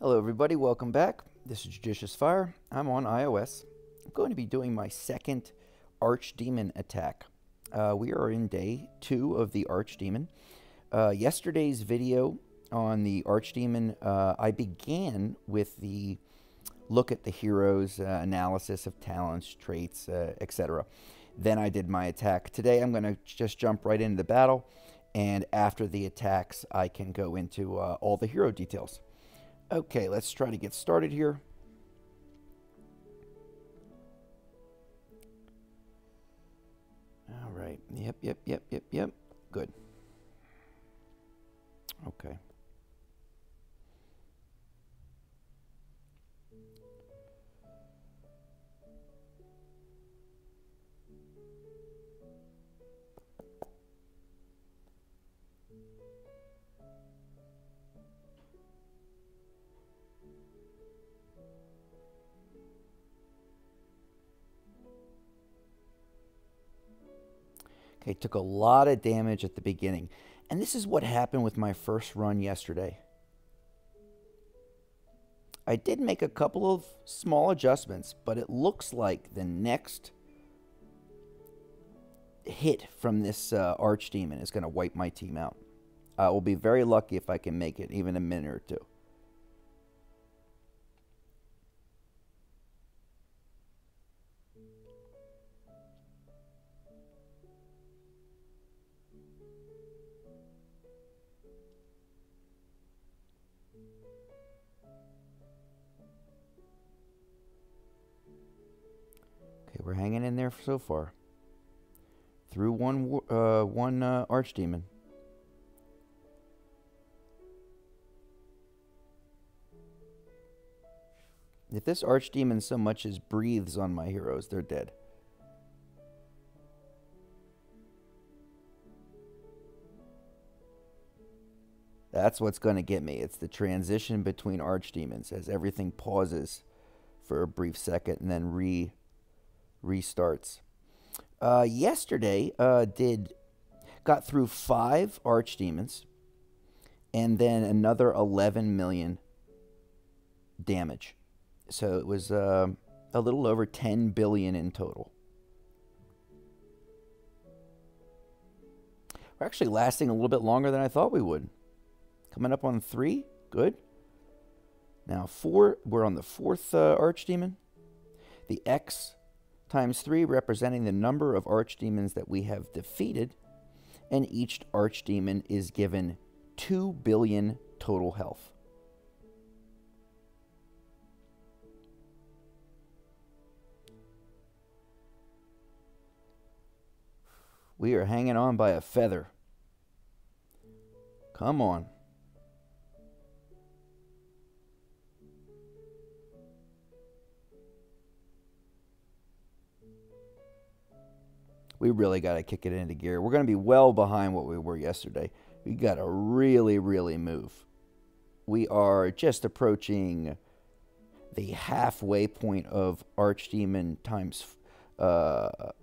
Hello everybody, welcome back. This is JudiciousSfire. I'm on iOS. I'm going to be doing my second Archdemon attack. We are in day 2 of the Archdemon. Yesterday's video on the Archdemon, I began with the look at the heroes, analysis of talents, traits, etc. Then I did my attack. Today I'm going to just jump right into the battle, and after the attacks I can go into all the hero details. Okay, let's try to get started here. All right. Yep. Good. Okay. Okay, took a lot of damage at the beginning. And this is what happened with my first run yesterday. I did make a couple of small adjustments, but it looks like the next hit from this Archdemon is going to wipe my team out. I will be very lucky if I can make it, even a minute or two. We're hanging in there so far. Through one Archdemon. If this Archdemon so much as breathes on my heroes, they're dead. That's what's going to get me. It's the transition between Archdemons as everything pauses for a brief second and then restarts. Yesterday, got through 5 Archdemons and then another 11 million damage. So it was a little over 10 billion in total. We're actually lasting a little bit longer than I thought we would. Coming up on 3, good. Now 4, we're on the 4th Archdemon. The X times 3 representing the number of Archdemons that we have defeated, and each Archdemon is given 2 billion total health. We are hanging on by a feather. Come on. We really got to kick it into gear. We're going to be well behind what we were yesterday. We got to really move. We are just approaching the halfway point of Archdemon times 4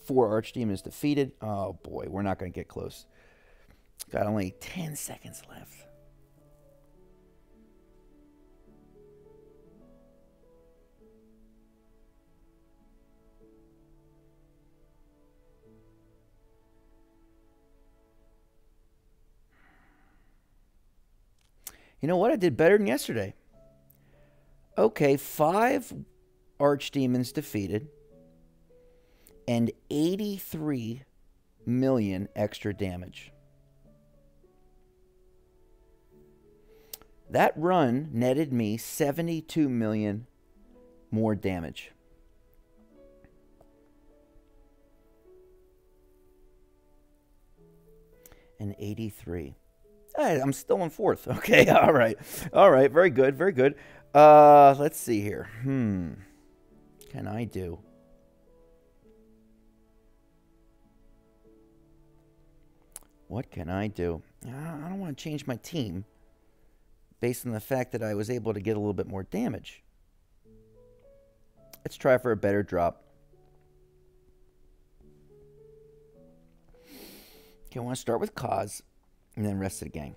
Archdemons defeated. Oh boy, we're not going to get close. Got only 10 seconds left. You know what? I did better than yesterday. Okay, 5 Archdemons defeated and 83 million extra damage. That run netted me 72 million more damage. And 83. I'm still in 4th. Okay, all right. Very good. Let's see here. Can I do? What can I do? I don't want to change my team based on the fact that I was able to get a little bit more damage. Let's try for a better drop. Okay, I want to start with Cos and then rest of the gang.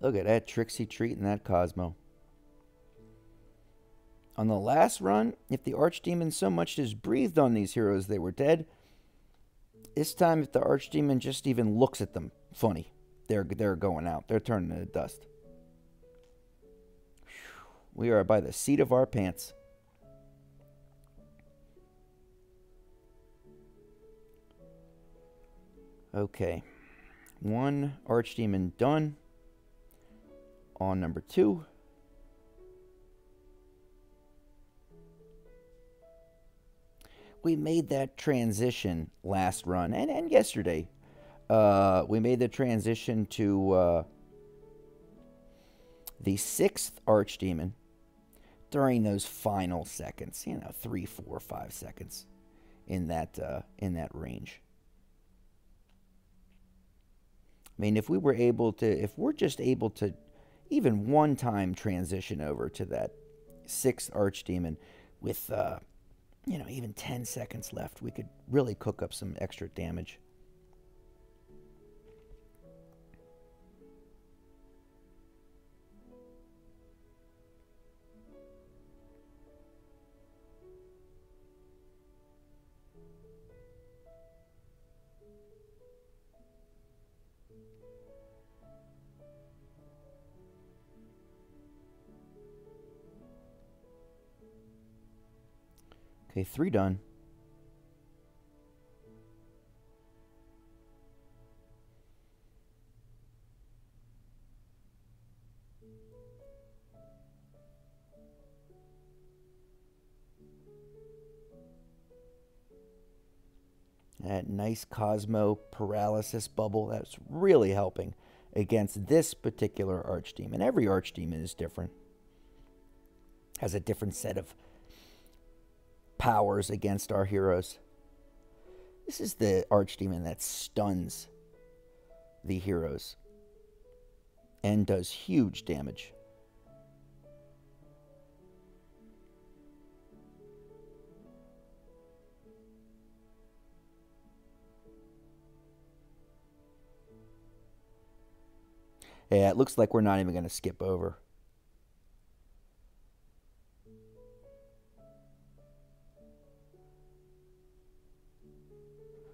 Look at that Trixie treating that Cosmo. On the last run, if the Archdemon so much as breathed on these heroes, they were dead. This time, if the Archdemon just even looks at them funny, they're going out. They're turning into dust. We are by the seat of our pants. Okay. One Archdemon done. On number 2. We made that transition last run and yesterday. We made the transition to the 6th Archdemon during those final seconds. 3, 4, 5 seconds in that range. I mean, if we're just able to even one time transition over to that 6th Archdemon with even 10 seconds left, we could really cook up some extra damage. Okay, 3 done. That nice Cosmo paralysis bubble, that's really helping against this particular Archdemon. Every Archdemon is different. Has a different set of powers against our heroes. This is the Archdemon that stuns the heroes and does huge damage. Yeah, it looks like we're not even going to skip over.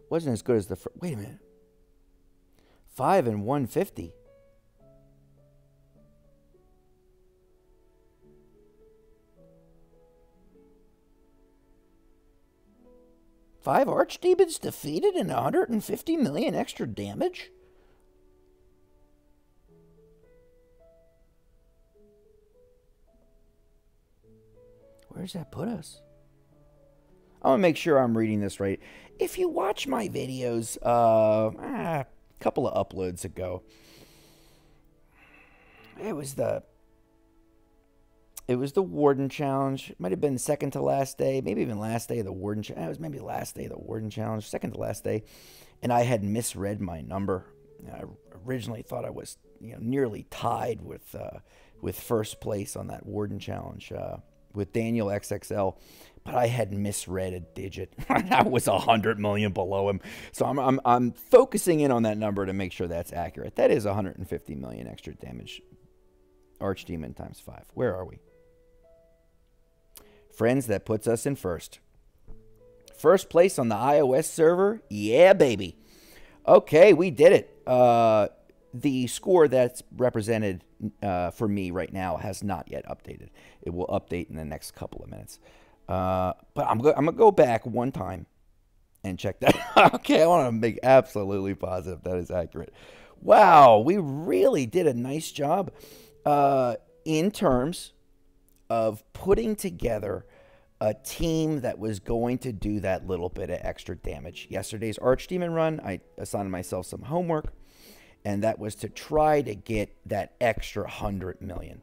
Wasn't as good as the first. Wait a minute. 5 and 150. Five Archdemons defeated and 150 million extra damage? Where does that put us? I want to make sure I'm reading this right. If you watch my videos a couple of uploads ago, it was the Warden challenge. It might have been second to last day, maybe even last day of the Warden challenge. It was maybe last day of the Warden challenge, second to last day, and I had misread my number. I originally thought I was nearly tied with first place on that Warden challenge with Daniel XXL. But I had misread a digit. I was 100 million below him. So I'm focusing in on that number to make sure that's accurate. That is 150 million extra damage. Archdemon times 5. Where are we? Friends, that puts us in first. First place on the iOS server. Yeah, baby. Okay, we did it. The score that's represented for me right now has not yet updated. It will update in the next couple of minutes. But I'm gonna go back one time and check that. Okay, I want to make absolutely positive that is accurate. Wow, we really did a nice job in terms of putting together a team that was going to do that little bit of extra damage. Yesterday's Archdemon run, I assigned myself some homework, and that was to try to get that extra 100 million.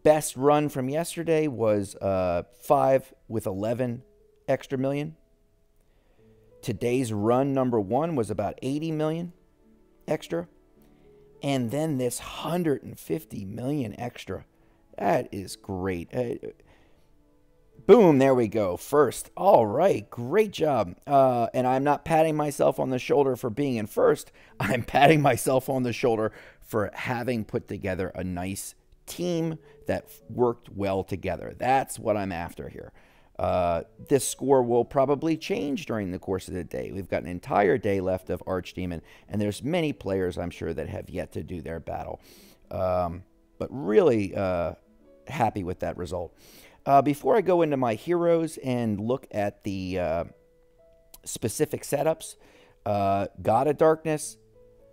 Best run from yesterday was 5 with 11 extra million. Today's run number 1 was about 80 million extra. And then this 150 million extra. That is great. Boom, there we go. First. All right, great job. And I'm not patting myself on the shoulder for being in first. I'm patting myself on the shoulder for having put together a nice team that worked well together. That's what I'm after here. This score will probably change during the course of the day. We've got an entire day left of Archdemon, and there's many players, I'm sure, that have yet to do their battle. But really happy with that result. Before I go into my heroes and look at the specific setups, God of Darkness,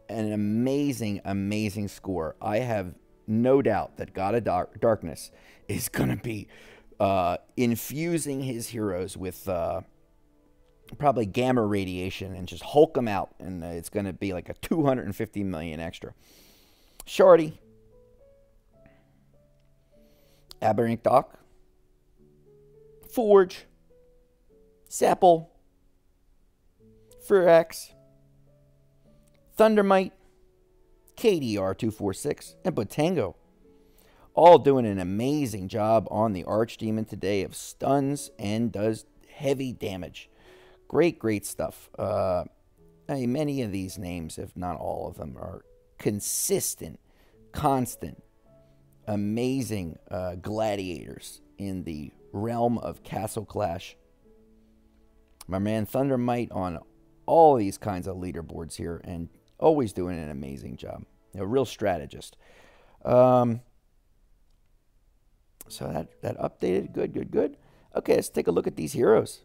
an amazing, amazing score. I have no doubt that God of Darkness is going to be infusing his heroes with probably gamma radiation and just Hulk them out, and it's going to be like a 250 million extra. Shardy, Aberrant Doc, Forge, Sapple, Furax, Thundermite, KDR246, and Botango. All doing an amazing job on the Archdemon today of stuns and does heavy damage. Great, great stuff. Many of these names, if not all of them, are consistent, constant, amazing gladiators in the realm of Castle Clash. My man Thundermite on all these kinds of leaderboards here and always doing an amazing job. A real strategist. So that updated. Good, good, good. Okay, let's take a look at these heroes.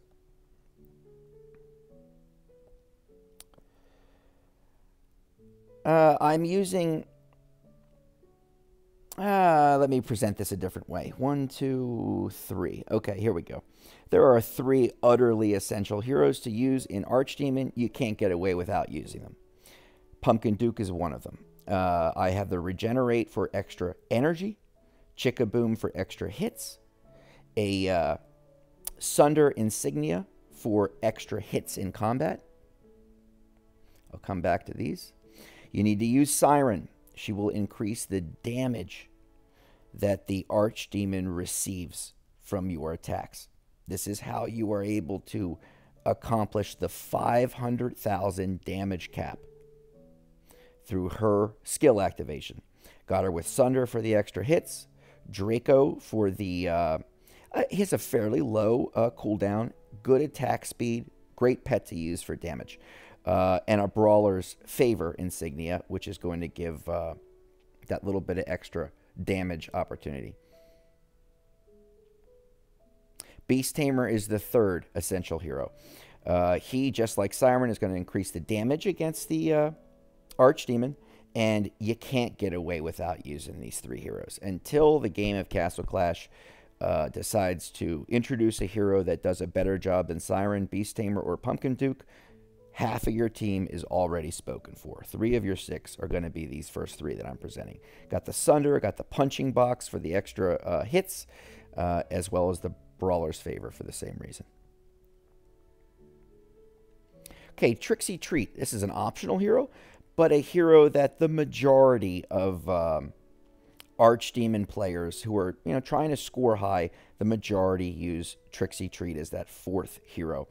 I'm using... let me present this a different way. 1, 2, 3. Okay, here we go. There are 3 utterly essential heroes to use in Archdemon. You can't get away without using them. Pumpkin Duke is one of them. I have the Regenerate for extra energy, Chickaboom for extra hits, a Sunder Insignia for extra hits in combat. I'll come back to these. You need to use Siren. She will increase the damage that the Archdemon receives from your attacks. This is how you are able to accomplish the 500,000 damage cap through her skill activation. Got her with Sunder for the extra hits, Draco for the... he has a fairly low cooldown, good attack speed, great pet to use for damage. And a Brawler's Favor insignia, which is going to give that little bit of extra damage opportunity. Beast Tamer is the 3rd essential hero. He, just like Siren, is going to increase the damage against the Archdemon, and you can't get away without using these 3 heroes. Until the game of Castle Clash decides to introduce a hero that does a better job than Siren, Beast Tamer, or Pumpkin Duke, half of your team is already spoken for. 3 of your 6 are going to be these first 3 that I'm presenting. Got the Sunder, got the Punching Box for the extra hits, as well as the Brawler's Favor for the same reason. Okay, Trixie Treat. This is an optional hero, but a hero that the majority of Archdemon players who are trying to score high, the majority use Trixie Treat as that 4th hero.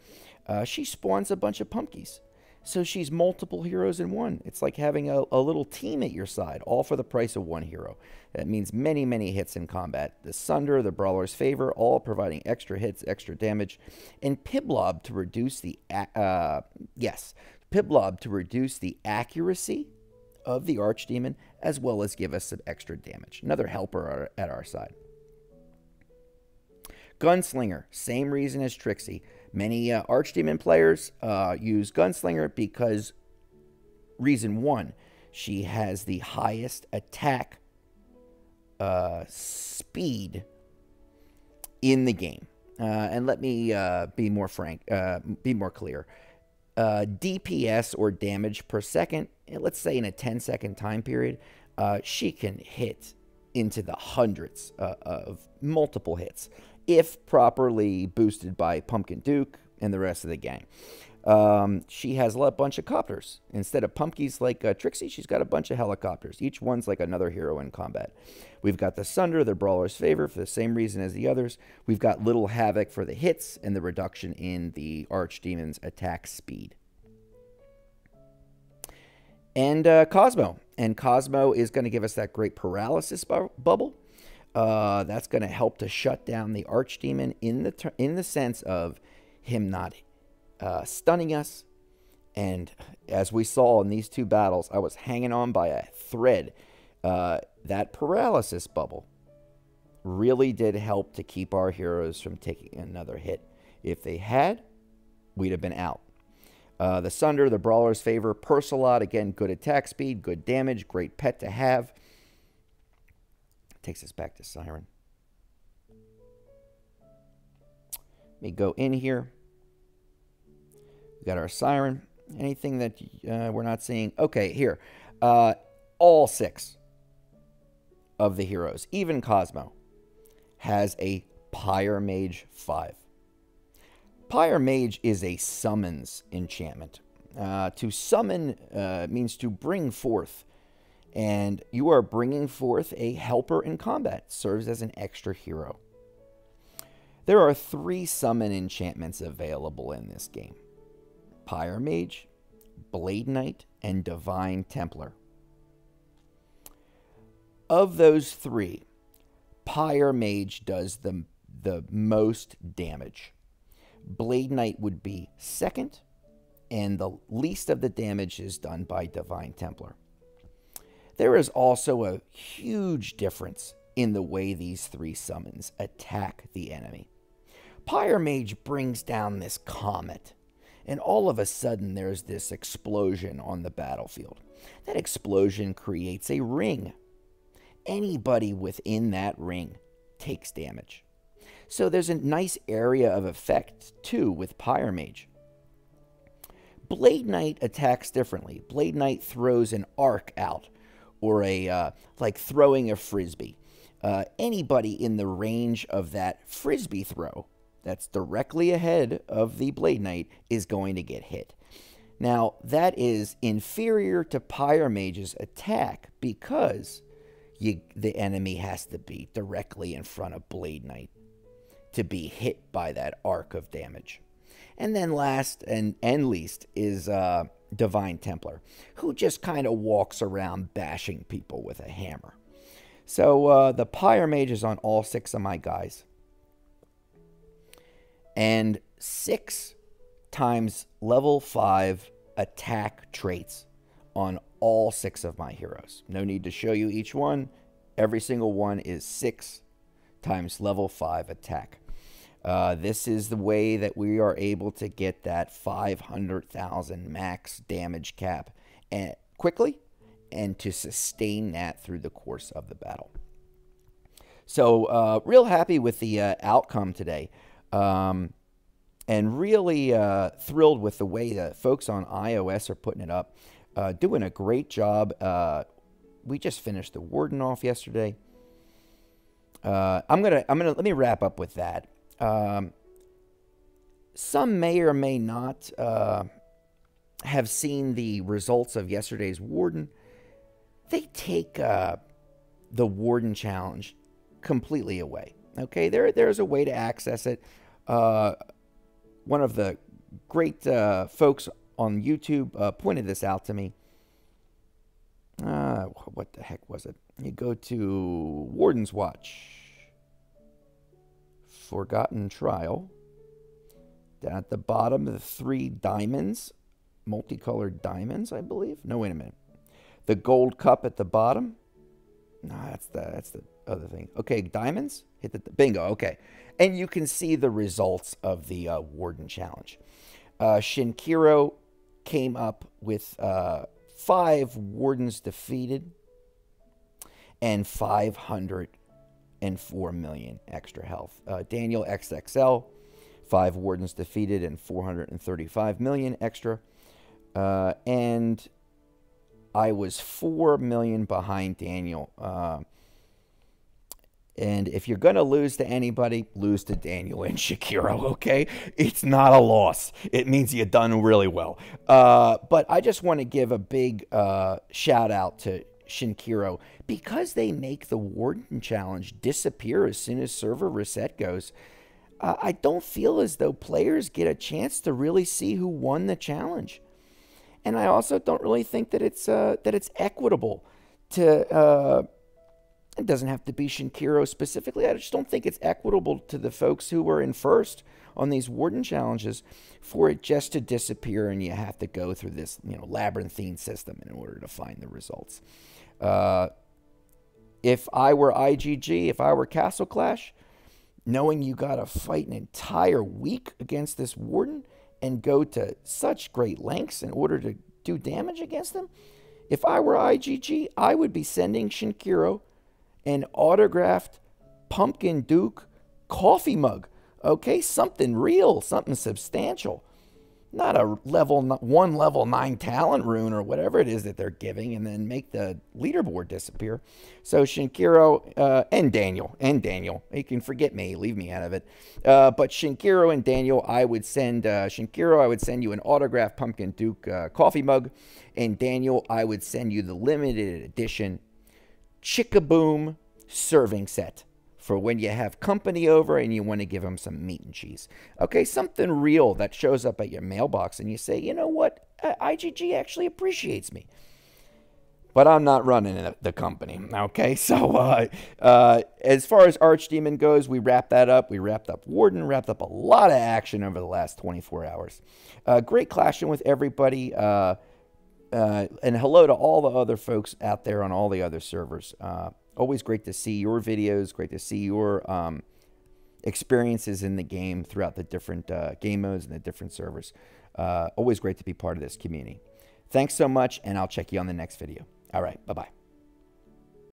She spawns a bunch of pumpkies, so she's multiple heroes in one. It's like having a little team at your side, all for the price of 1 hero. That means many, many hits in combat. The Sunder, the Brawler's Favor, all providing extra hits, extra damage, and Piblob to reduce the Piblob to reduce the accuracy of the Archdemon, as well as give us some extra damage. Another helper at our side. Gunslinger, same reason as Trixie. Many Archdemon players use Gunslinger because, reason 1, she has the highest attack speed in the game. And let me be more frank, be more clear. DPS, or damage per second, let's say in a 10-second time period, she can hit into the hundreds of multiple hits, if properly boosted by Pumpkin Duke and the rest of the gang. She has a bunch of copters. Instead of pumpkins like Trixie, she's got a bunch of helicopters. Each one's like another hero in combat. We've got the Sunder, the Brawler's Favor, for the same reason as the others. We've got Little Havoc for the hits and the reduction in the Archdemon's attack speed. And Cosmo. And Cosmo is going to give us that great paralysis bubble. That's going to help to shut down the Archdemon in the sense of him not stunning us. And as we saw in these two battles, I was hanging on by a thread. That paralysis bubble really did help to keep our heroes from taking another hit. If they had, we'd have been out. The Sunder, the Brawler's Favor, Persalot, again, good attack speed, good damage, great pet to have. Takes us back to Siren. Let me go in here. We got our Siren. Anything that we're not seeing? Okay, here. All 6 of the heroes, even Cosmo, has a Pyre Mage 5. Pyre Mage is a summons enchantment. To summon means to bring forth. And you are bringing forth a helper in combat. Serves as an extra hero. There are 3 summon enchantments available in this game. Pyre Mage, Blade Knight, and Divine Templar. Of those 3, Pyre Mage does the most damage. Blade Knight would be second, and the least of the damage is done by Divine Templar. There is also a huge difference in the way these 3 summons attack the enemy. Pyre Mage brings down this comet, and all of a sudden there's this explosion on the battlefield. That explosion creates a ring. Anybody within that ring takes damage. So there's a nice area of effect, too, with Pyre Mage. Blade Knight attacks differently. Blade Knight throws an arc out, or like throwing a frisbee. Anybody in the range of that frisbee throw that's directly ahead of the Blade Knight is going to get hit. Now, that is inferior to Pyre Mage's attack because the enemy has to be directly in front of Blade Knight to be hit by that arc of damage. And then last and least is Divine Templar, who just kind of walks around bashing people with a hammer. So the Pyre Mage is on all 6 of my guys. And 6 times level 5 attack traits on all 6 of my heroes. No need to show you each one. Every single one is 6 times level 5 attack. This is the way that we are able to get that 500,000 max damage cap quickly and to sustain that through the course of the battle. So real happy with the outcome today. And really thrilled with the way that folks on iOS are putting it up. Doing a great job. We just finished the Warden off yesterday. Let me wrap up with that. Some may or may not have seen the results of yesterday's Warden. They take the Warden challenge completely away. Okay, there's a way to access it. One of the great folks on YouTube pointed this out to me. What the heck was it? You go to Warden's Watch. Forgotten Trial. Down at the bottom, the 3 diamonds. Multicolored diamonds, I believe. No, wait a minute. The gold cup at the bottom. No, that's the other thing. Okay, diamonds. Hit the bingo. Okay. And you can see the results of the Warden challenge. Shinkiro came up with 5 Wardens defeated and 504 million extra health. Daniel XXL, 5 Wardens defeated and 435 million extra. And I was 4 million behind Daniel. And if you're going to lose to anybody, lose to Daniel and Shakiro, okay? It's not a loss. It means you've done really well. But I just want to give a big shout out to Shinkiro. Because they make the Warden challenge disappear as soon as server reset goes, I don't feel as though players get a chance to really see who won the challenge. And I also don't really think that it's equitable to... It doesn't have to be Shinkiro specifically. I just don't think it's equitable to the folks who were in first on these Warden challenges for it just to disappear and you have to go through this, labyrinthine system in order to find the results. If I were IGG, if I were Castle Clash, knowing you got to fight an entire week against this Warden and go to such great lengths in order to do damage against them, if I were IGG, I would be sending Shinkiro an autographed Pumpkin Duke coffee mug. Okay, something real, something substantial. Not a level 9 talent rune or whatever it is that they're giving and then make the leaderboard disappear. So Shinkiro and Daniel. You can forget me, leave me out of it. But Shinkiro and Daniel, I would send Shinkiro, I would send you an autographed Pumpkin Duke coffee mug. And Daniel, I would send you the limited edition Chickaboom serving set for when you have company over and you want to give them some meat and cheese. Okay, something real that shows up at your mailbox and you say, you know what, IGG actually appreciates me. But I'm not running the company, okay? So as far as Archdemon goes, we wrapped that up. We wrapped up Warden, wrapped up a lot of action over the last 24 hours. Great clashing with everybody. And hello to all the other folks out there on all the other servers. Always great to see your videos, great to see your experiences in the game throughout the different game modes and the different servers. Always great to be part of this community. Thanks so much, and I'll check you on the next video. All right, bye-bye.